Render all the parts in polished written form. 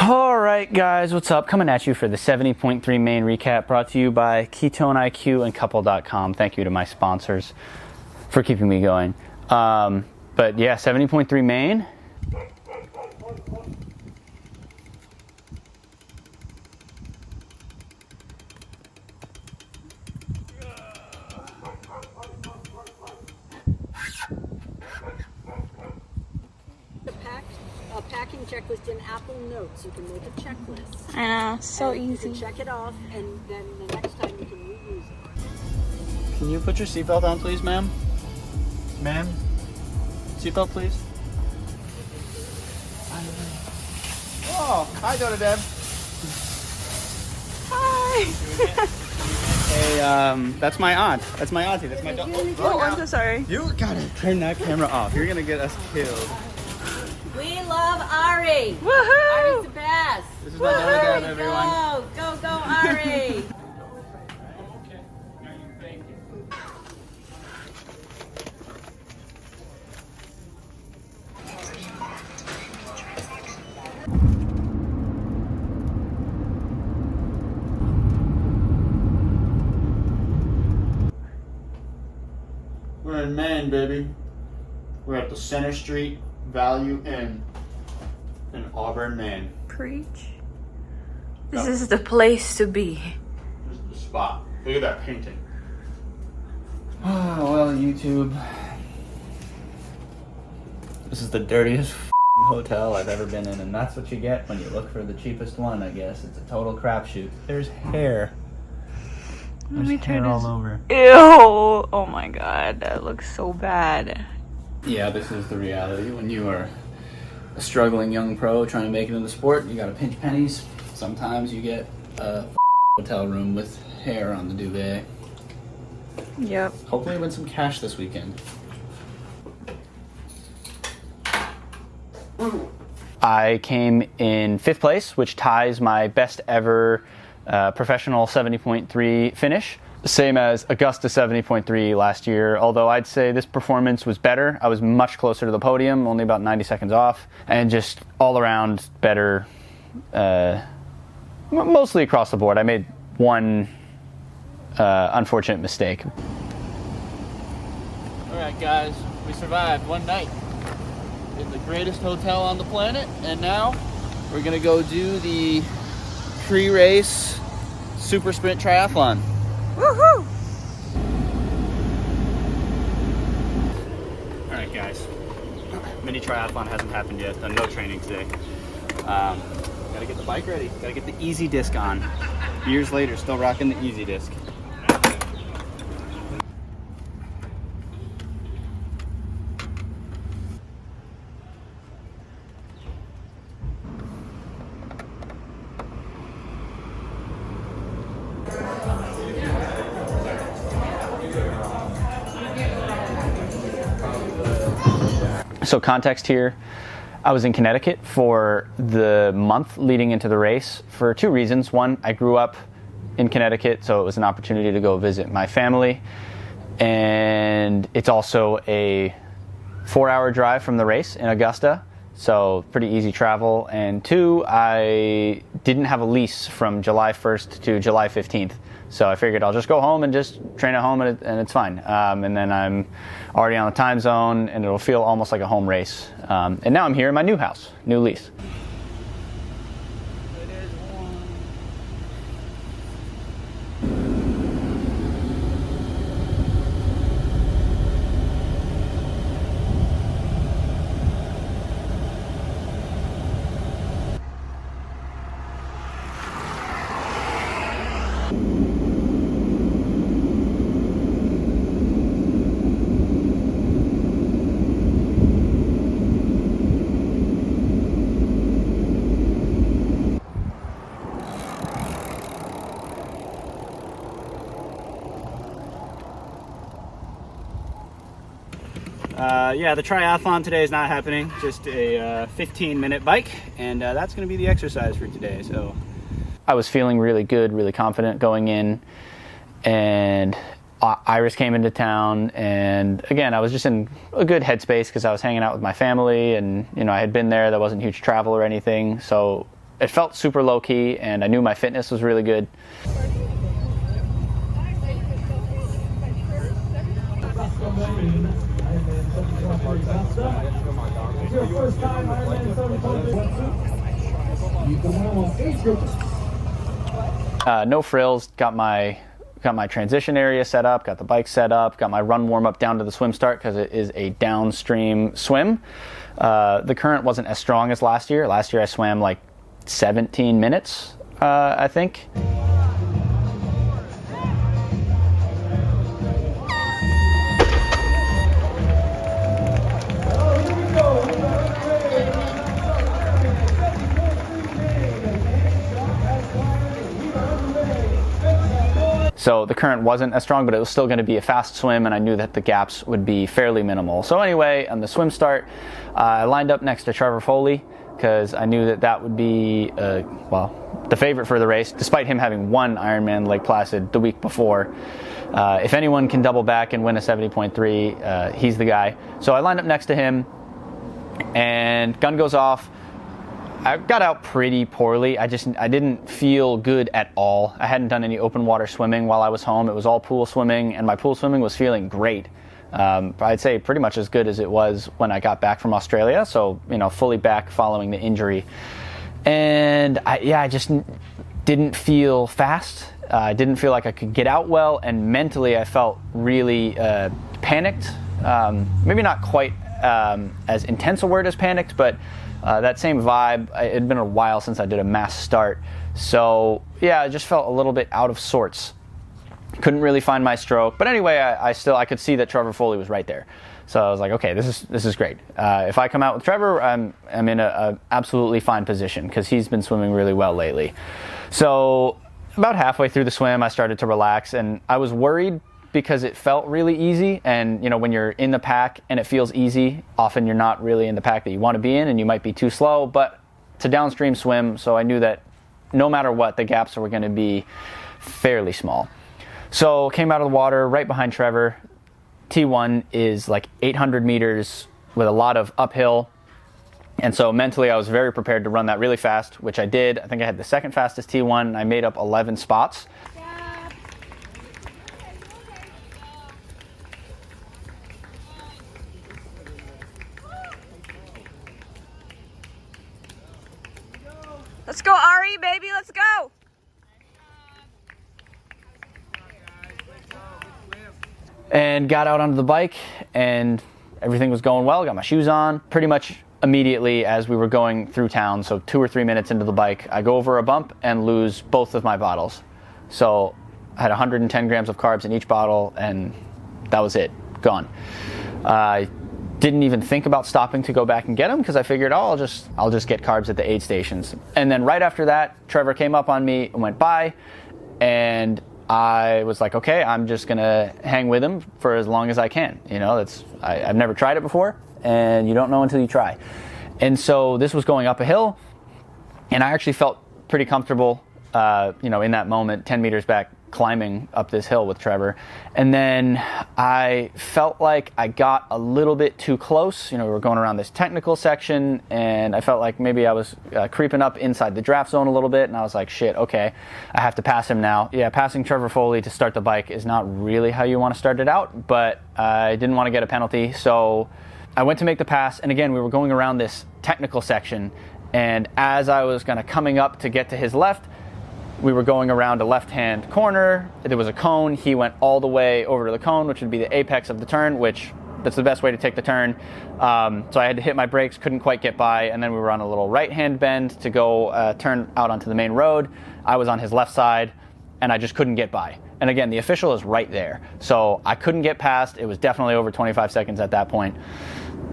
All right, guys, what's up? Coming at you for the 70.3 Maine recap, brought to you by Ketone IQ and Couple.com. Thank you to my sponsors for keeping me going. But yeah, 70.3 Maine. A packing checklist in Apple Notes. You can make a checklist. I know, so and easy. You can check it off, and then the next time you can reuse it. Can you put your seatbelt on, please, ma'am? Ma'am? Seatbelt, please. Oh, hi, Donna Deb. Hi. Hey, that's my aunt. That's my auntie. That's my daughter. Oh, I'm so sorry. You gotta turn that camera off. You're gonna get us killed. We love Ari. Woohoo! Ari's the best. This is my Donna Deb, everyone. Go, Ari. We're in Maine, baby. We're at the Center Street Value Inn in Auburn, Maine. Preach. This is the place to be. This is the spot. Look at that painting. Oh, well, YouTube. This is the dirtiest hotel I've ever been in, and that's what you get when you look for the cheapest one, I guess. It's a total crapshoot. There's hair. Let me turn hair this. all over. Ew! Oh my god, that looks so bad. Yeah, this is the reality. When you are a struggling young pro trying to make it in the sport, you gotta pinch pennies. Sometimes you get a hotel room with hair on the duvet. Yep. Hopefully win some cash this weekend. I came in 5th place, which ties my best ever professional 70.3 finish. Same as Augusta 70.3 last year, although I'd say this performance was better. I was much closer to the podium, only about 90 seconds off, and just all around better, mostly across the board. I made one unfortunate mistake. All right, guys, we survived one night in the greatest hotel on the planet, and now we're gonna go do the pre-race super sprint triathlon. Woohoo! All right, guys, mini triathlon hasn't happened yet. Done no training today. Gotta get the bike ready. Gotta get the easy disc on. Years later, still rocking the easy disc. So context here, I was in Connecticut for the month leading into the race for 2 reasons. One, I grew up in Connecticut, so it was an opportunity to go visit my family. And it's also a 4-hour drive from the race in Augusta, so pretty easy travel. And 2, I didn't have a lease from July 1st to July 15th. So I figured I'll just go home and just train at home and it's fine. And then I'm already on the time zone and it'll feel almost like a home race. And now I'm here in my new house, new lease. Yeah, the triathlon today is not happening, just a 15-minute bike, and that's going to be the exercise for today. So I was feeling really good, really confident going in, and Iris came into town, and again, I was just in a good headspace because I was hanging out with my family, and I had been there. That wasn't huge travel or anything, so it felt super low key, and I knew my fitness was really good. No frills. Got my transition area set up, got the bike set up, got my run warm up down to the swim start because it is a downstream swim. The current wasn't as strong as last year. Last year I swam like 17 minutes, I think. So the current wasn't as strong, but it was still going to be a fast swim, and I knew that the gaps would be fairly minimal. So anyway, on the swim start, I lined up next to Trevor Foley because I knew that that would be, the favorite for the race, despite him having won Ironman Lake Placid the week before. If anyone can double back and win a 70.3, he's the guy. So I lined up next to him, and gun goes off. I got out pretty poorly. I didn't feel good at all. I hadn't done any open water swimming while I was home. It was all pool swimming, and my pool swimming was feeling great. I'd say pretty much as good as it was when I got back from Australia. So, fully back following the injury. And I just didn't feel fast. I didn't feel like I could get out well, and mentally I felt really panicked. Maybe not quite as intense a word as panicked, but that same vibe. It had been a while since I did a mass start. So yeah, I just felt a little bit out of sorts. Couldn't really find my stroke. But anyway, I could see that Trevor Foley was right there. So I was like, okay, this is great. If I come out with Trevor, I'm in a absolutely fine position because he's been swimming really well lately. So about halfway through the swim, I started to relax, and I was worried because it felt really easy. And when you're in the pack and it feels easy, often you're not really in the pack that you want to be in, and you might be too slow. But it's a downstream swim, so I knew that no matter what, the gaps were going to be fairly small. So came out of the water right behind Trevor. T1 is like 800 meters with a lot of uphill. And so mentally I was very prepared to run that really fast, which I did. I think I had the second fastest T1, and I made up 11 spots. Let's go, Ari, baby, let's go. And got out onto the bike, and everything was going well. Got my shoes on. Pretty much immediately as we were going through town, so 2 or 3 minutes into the bike, I go over a bump and lose both of my bottles. So I had 110 grams of carbs in each bottle, and that was it. Gone. I didn't even think about stopping to go back and get them because I figured, I'll just get carbs at the aid stations. And then right after that, Trevor came up on me and went by, and I was like, okay, I'm just gonna hang with him for as long as I can. I've never tried it before, and you don't know until you try. And so this was going up a hill, and I actually felt pretty comfortable, in that moment, 10 meters back, climbing up this hill with Trevor. And then I felt like I got a little bit too close. We were going around this technical section, and I felt like maybe I was creeping up inside the draft zone a little bit, and I was like, shit, okay, I have to pass him now. Yeah, passing Trevor Foley to start the bike is not really how you want to start it out, but I didn't want to get a penalty, so I went to make the pass. And again, we were going around this technical section, and as I was coming up to get to his left, we were going around a left-hand corner. There was a cone. He went all the way over to the cone, which would be the apex of the turn, which that's the best way to take the turn. So I had to hit my brakes, couldn't quite get by, and then we were on a little right-hand bend to go turn out onto the main road. I was on his left side, and I just couldn't get by. And again, the official is right there. So I couldn't get past. It was definitely over 25 seconds at that point.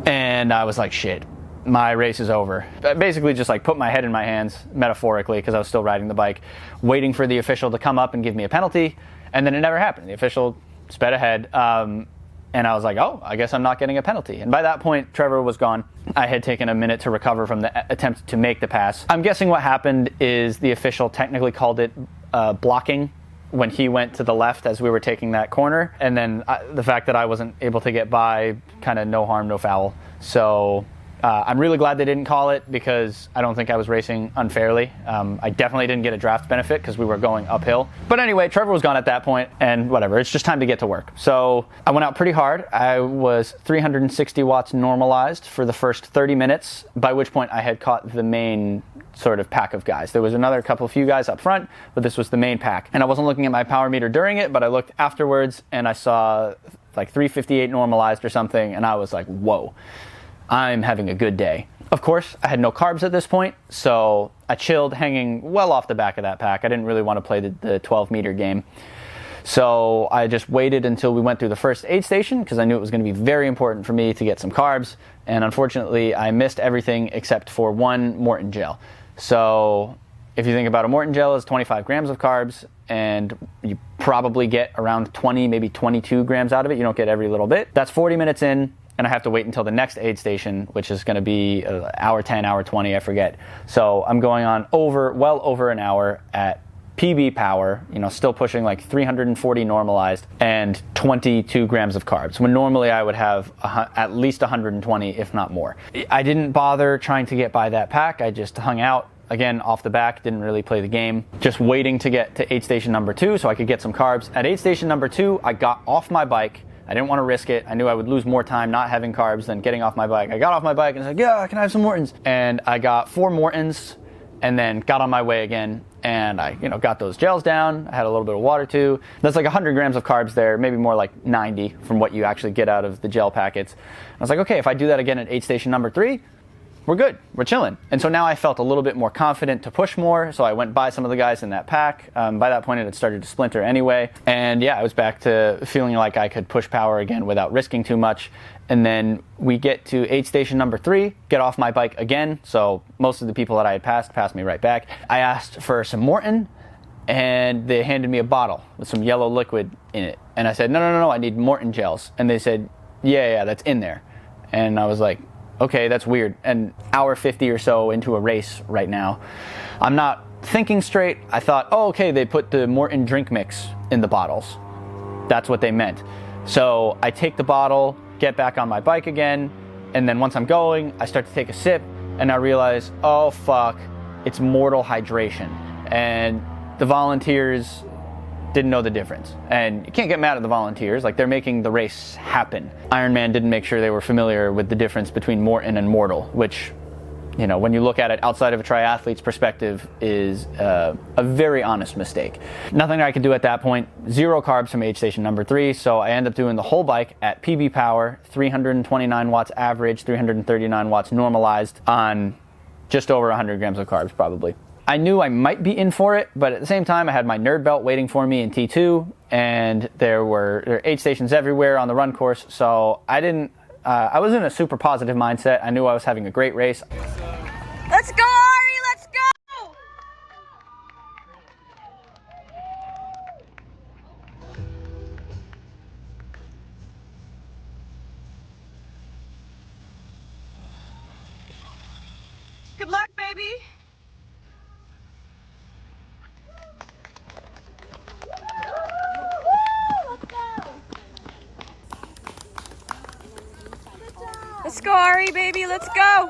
And I was like, shit, my race is over. I basically just put my head in my hands, metaphorically, because I was still riding the bike, waiting for the official to come up and give me a penalty, and then it never happened. The official sped ahead, and I was like, oh, I guess I'm not getting a penalty. And by that point, Trevor was gone. I had taken a minute to recover from the attempt to make the pass. I'm guessing what happened is the official technically called it blocking when he went to the left as we were taking that corner, and then the fact that I wasn't able to get by, kind of no harm, no foul. So I'm really glad they didn't call it because I don't think I was racing unfairly. I definitely didn't get a draft benefit because we were going uphill. But anyway, Trevor was gone at that point, and whatever, it's just time to get to work. So I went out pretty hard. I was 360 watts normalized for the first 30 minutes, by which point I had caught the main sort of pack of guys. There was another few guys up front, but this was the main pack. And I wasn't looking at my power meter during it, but I looked afterwards and I saw like 358 normalized or something, and I was like, whoa, I'm having a good day. Of course, I had no carbs at this point, so I chilled, hanging well off the back of that pack. I didn't really want to play the 12-meter game. So I just waited until we went through the first aid station because I knew it was going to be very important for me to get some carbs. And unfortunately, I missed everything except for one Morton gel. So if you think about a Morton gel, it's 25 grams of carbs, and you probably get around 20, maybe 22 grams out of it. You don't get every little bit. That's 40 minutes in, and I have to wait until the next aid station, which is going to be hour 10, hour 20, I forget. So I'm going on well over an hour at PB power, still pushing like 340 normalized and 22 grams of carbs, when normally I would have at least 120, if not more. I didn't bother trying to get by that pack. I just hung out, again, off the back, didn't really play the game, just waiting to get to aid station number 2 so I could get some carbs. At aid station number 2, I got off my bike. I didn't want to risk it. I knew I would lose more time not having carbs than getting off my bike. I got off my bike and said, yeah, can I have some Mortons? And I got 4 Mortons and then got on my way again. And I, got those gels down. I had a little bit of water too. That's like 100 grams of carbs there, maybe more like 90 from what you actually get out of the gel packets. And I was like, okay, if I do that again at aid station number 3, we're good, we're chilling. And so now I felt a little bit more confident to push more, so I went by some of the guys in that pack. By that point it had started to splinter anyway. And yeah, I was back to feeling like I could push power again without risking too much. And then we get to aid station number 3, get off my bike again, so most of the people that I had passed me right back. I asked for some Morton, and they handed me a bottle with some yellow liquid in it. And I said, no, I need Morton gels. And they said, yeah, that's in there. And I was like, okay, that's weird. An hour 50 or so into a race right now, I'm not thinking straight. I thought, oh, okay, they put the Morton drink mix in the bottles. That's what they meant. So I take the bottle, get back on my bike again, and then once I'm going, I start to take a sip, and I realize, oh fuck, it's mortal hydration. And the volunteers didn't know the difference. And you can't get mad at the volunteers, like they're making the race happen. Ironman didn't make sure they were familiar with the difference between Morton and Mortal, which, when you look at it outside of a triathlete's perspective, is a very honest mistake. Nothing I could do at that point. 0 carbs from aid station number 3, so I end up doing the whole bike at PB power, 329 watts average, 339 watts normalized on just over 100 grams of carbs probably. I knew I might be in for it, but at the same time I had my nerd belt waiting for me in T2, and there were aid stations everywhere on the run course, so I was in a super positive mindset. I knew I was having a great race. Let's go, Ari! Let's go! Good luck, baby! Let's go, Ari, baby, let's go!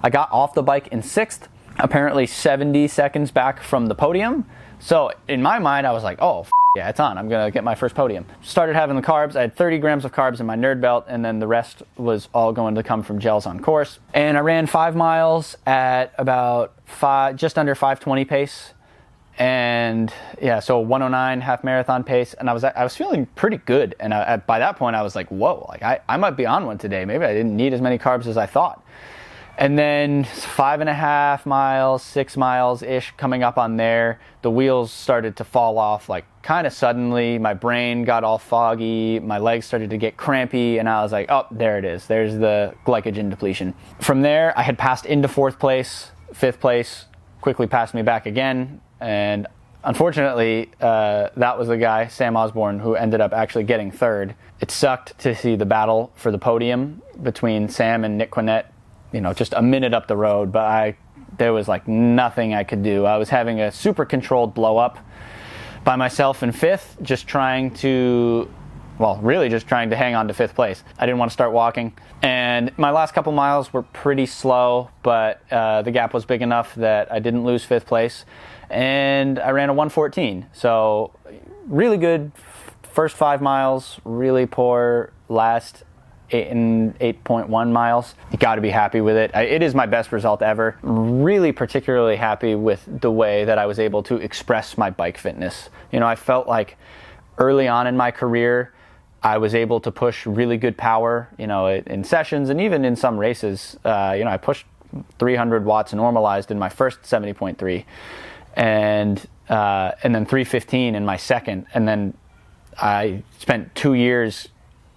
I got off the bike in 6th, apparently 70 seconds back from the podium. So in my mind, I was like, oh, yeah, it's on. I'm going to get my first podium. Started having the carbs. I had 30 grams of carbs in my nerd belt, and then the rest was all going to come from gels on course. And I ran 5 miles at about just under 5:20 pace. And yeah, so 109 half marathon pace, and I was feeling pretty good. And by that point, I was like, whoa, like I might be on one today. Maybe I didn't need as many carbs as I thought. And then 5.5 miles, 6 miles-ish coming up on there, the wheels started to fall off like kind of suddenly. My brain got all foggy, my legs started to get crampy, and I was like, oh, there it is. There's the glycogen depletion. From there, I had passed into 4th place, 5th place, quickly passed me back again. And unfortunately, that was the guy, Sam Osborne, who ended up actually getting 3rd. It sucked to see the battle for the podium between Sam and Nick Quinnett, just a minute up the road, but there was like nothing I could do. I was having a super controlled blow up by myself in 5th, just trying to well, really just trying to hang on to 5th place. I didn't want to start walking. And my last couple miles were pretty slow, but the gap was big enough that I didn't lose 5th place. And I ran a 1:14. So really good first 5 miles, really poor last 8.1 miles. You got to be happy with it. It is my best result ever. Really particularly happy with the way that I was able to express my bike fitness. You know, I felt like early on in my career, I was able to push really good power, you know, in sessions and even in some races. You know, I pushed 300 watts normalized in my first 70.3 and then 315 in my second. And then I spent 2 years,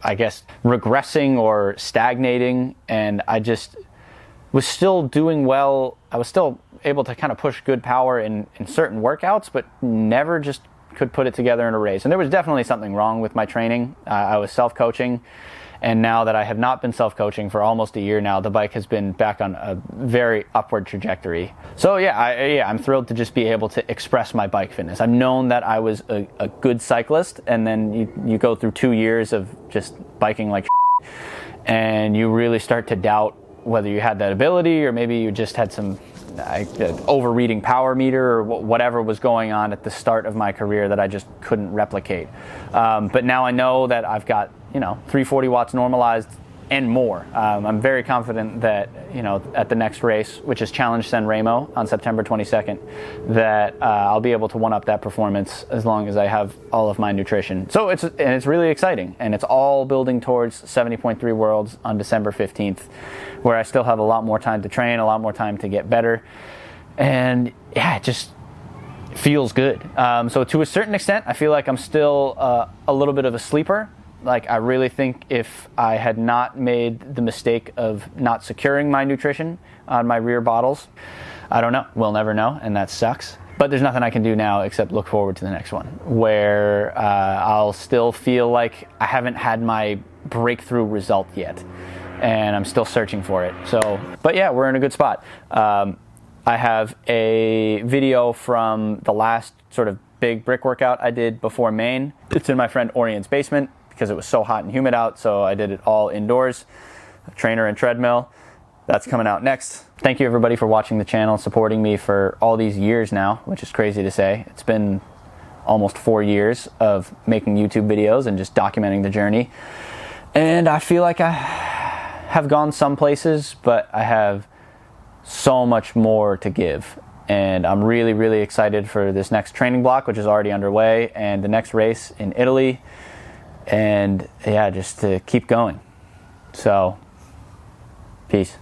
I guess, regressing or stagnating, and I just was still doing well. I was still able to kind of push good power in certain workouts, but never just could put it together in a race. And there was definitely something wrong with my training. I was self-coaching, and now that I have not been self-coaching for almost a year now, the bike has been back on a very upward trajectory. So I'm thrilled to just be able to express my bike fitness. I've known that I was a good cyclist, and then you go through 2 years of just biking like and you really start to doubt whether you had that ability, or maybe you just had some overreading power meter or whatever was going on at the start of my career that I just couldn't replicate. But now I know that I've got, you know, 340 watts normalized and more. I'm very confident that, you know, at the next race, which is Challenge San Remo on September 22nd, that I'll be able to one-up that performance as long as I have all of my nutrition. So it's really exciting, and it's all building towards 70.3 Worlds on December 15th, where I still have a lot more time to train, a lot more time to get better, and yeah, it just feels good. So to a certain extent, I feel like I'm still a little bit of a sleeper. Like, I really think if I had not made the mistake of not securing my nutrition on my rear bottles, I don't know. We'll never know, and that sucks. But there's nothing I can do now except look forward to the next one, where I'll still feel like I haven't had my breakthrough result yet, and I'm still searching for it. So, but yeah, we're in a good spot. I have a video from the last sort of big brick workout I did before Maine. It's in my friend Orient's basement, because it was so hot and humid out, so I did it all indoors, a trainer and treadmill. That's coming out next. Thank you everybody for watching the channel, supporting me for all these years now, which is crazy to say. It's been almost 4 years of making YouTube videos and just documenting the journey. And I feel like I have gone some places, but I have so much more to give. And I'm really, really excited for this next training block, which is already underway, and the next race in Italy. And yeah, just to keep going. So, peace.